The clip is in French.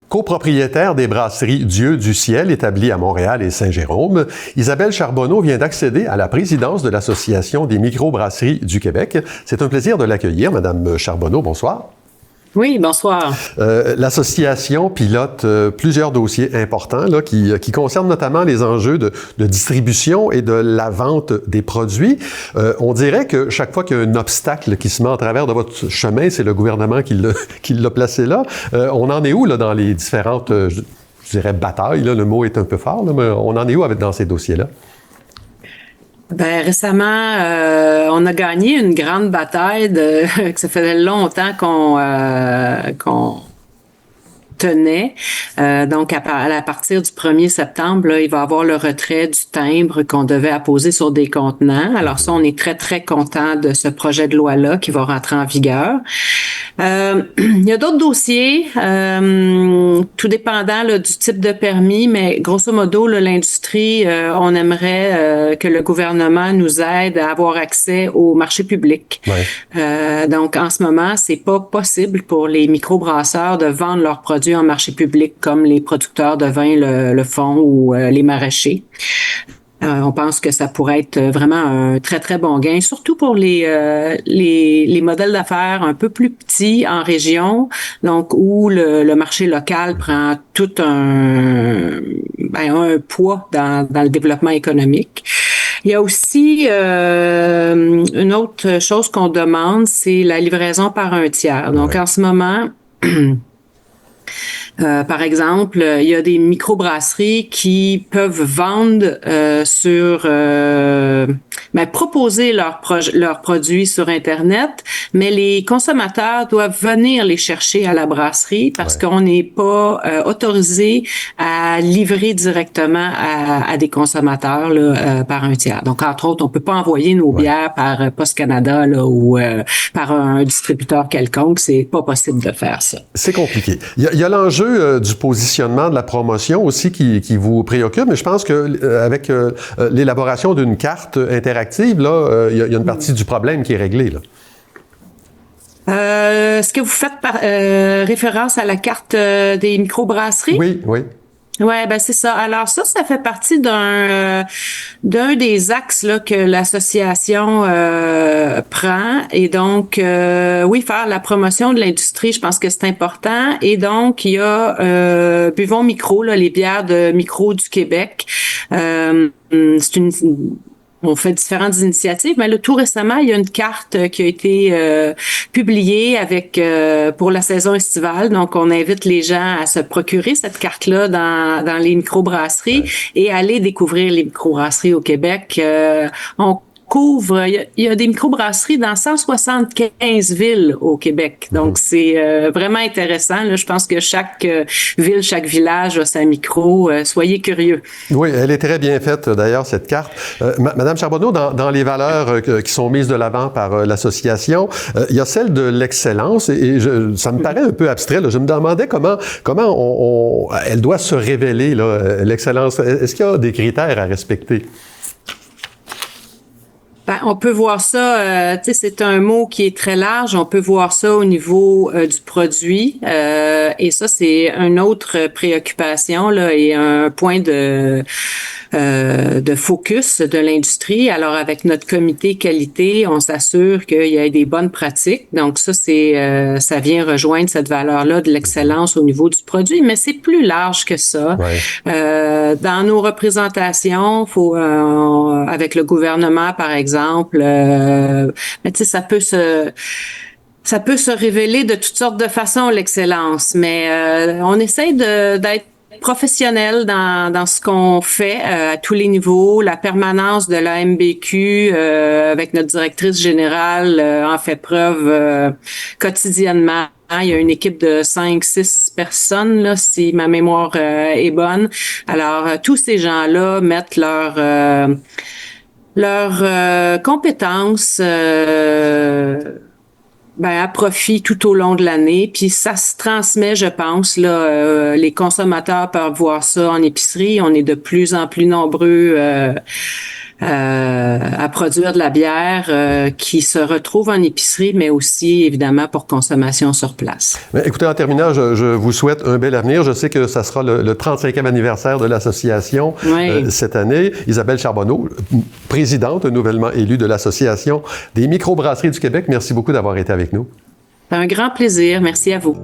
Copropriétaire des brasseries Dieu du Ciel établies à Montréal et Saint-Jérôme, Isabelle Charbonneau vient d'accéder à la présidence de l'Association des microbrasseries du Québec. C'est un plaisir de l'accueillir. Madame Charbonneau, bonsoir. Oui, bonsoir. L'association pilote plusieurs dossiers importants là, qui concernent notamment les enjeux de distribution et de la vente des produits. On dirait que chaque fois qu'il y a un obstacle qui se met en travers de votre chemin, c'est le gouvernement qui l'a placé là. On en est où là, dans les différentes, je dirais, batailles? Là, le mot est un peu fort, là, mais on en est où dans ces dossiers-là? Ben récemment, on a gagné une grande bataille que ça faisait longtemps qu'on tenait. Donc, à partir du 1er septembre, là, il va y avoir le retrait du timbre qu'on devait apposer sur des contenants. Alors ça, on est très, très content de ce projet de loi-là qui va rentrer en vigueur. Il y a d'autres dossiers, tout dépendant là, du type de permis, mais grosso modo, là, l'industrie, on aimerait que le gouvernement nous aide à avoir accès au marché public. Ouais. Donc, en ce moment, c'est pas possible pour les microbrasseurs de vendre leurs produits en marché public comme les producteurs de vin le font ou les maraîchers. On pense que ça pourrait être vraiment un très, très bon gain, surtout pour les modèles d'affaires un peu plus petits en région, donc où le marché local prend tout un poids dans le développement économique. Il y a aussi une autre chose qu'on demande, c'est la livraison par un tiers. Donc, en ce moment... par exemple, il y a des microbrasseries qui peuvent vendre proposer leurs produits sur Internet, mais les consommateurs doivent venir les chercher à la brasserie parce qu'on n'est pas autorisé à livrer directement à des consommateurs là, par un tiers. Donc, entre autres, on peut pas envoyer nos bières par Post Canada là, ou par un distributeur quelconque. C'est pas possible de faire ça. C'est compliqué. Il y a l'enjeu du positionnement, de la promotion aussi qui vous préoccupe, mais je pense que avec l'élaboration d'une carte interactive, là, il y a une partie du problème qui est réglée, là. Est-ce que vous faites référence à la carte des microbrasseries? Oui, oui. Ouais, ben c'est ça. Alors ça fait partie d'un des axes là que l'association prend, et donc oui, faire la promotion de l'industrie, je pense que c'est important. Et donc il y a Buvons Micro, là, les bières de Micro du Québec. On fait différentes initiatives, mais là, tout récemment, il y a une carte qui a été publiée avec pour la saison estivale. Donc, on invite les gens à se procurer cette carte-là dans les microbrasseries et aller découvrir les microbrasseries au Québec. On couvre, il y a des microbrasseries dans 175 villes au Québec. Donc, c'est vraiment intéressant. Là, je pense que chaque ville, chaque village a sa micro. Soyez curieux. Oui, elle est très bien faite, d'ailleurs, cette carte. Madame Charbonneau, dans les valeurs qui sont mises de l'avant par l'association, il y a celle de l'excellence, et ça me paraît un peu abstrait, là. Je me demandais comment elle doit se révéler, là, l'excellence. Est-ce qu'il y a des critères à respecter? Ben, on peut voir ça, tu sais, c'est un mot qui est très large. On peut voir ça au niveau du produit, et ça, c'est une autre préoccupation là et un point de focus de l'industrie. Alors, avec notre comité qualité, on s'assure qu'il y ait des bonnes pratiques. Donc, ça, ça vient rejoindre cette valeur-là de l'excellence au niveau du produit, mais c'est plus large que ça. Ouais. Dans nos représentations, avec le gouvernement, par exemple, mais tu sais, ça peut se révéler de toutes sortes de façons, l'excellence, mais on essaie d'être professionnel dans ce qu'on fait à tous les niveaux. La permanence de la MBQ avec notre directrice générale en fait preuve quotidiennement. Il y a une équipe de 5-6 personnes, là, si ma mémoire est bonne. Alors, tous ces gens-là mettent leurs compétences à profit tout au long de l'année, puis ça se transmet, je pense, là, les consommateurs peuvent voir ça en épicerie. On est de plus en plus nombreux à produire de la bière qui se retrouve en épicerie, mais aussi évidemment pour consommation sur place. Mais écoutez, en terminant, je vous souhaite un bel avenir. Je sais que ça sera le 35e anniversaire de l'association cette année. Isabelle Charbonneau, présidente nouvellement élue de l'Association des microbrasseries du Québec, merci beaucoup d'avoir été avec nous. Un grand plaisir. Merci à vous.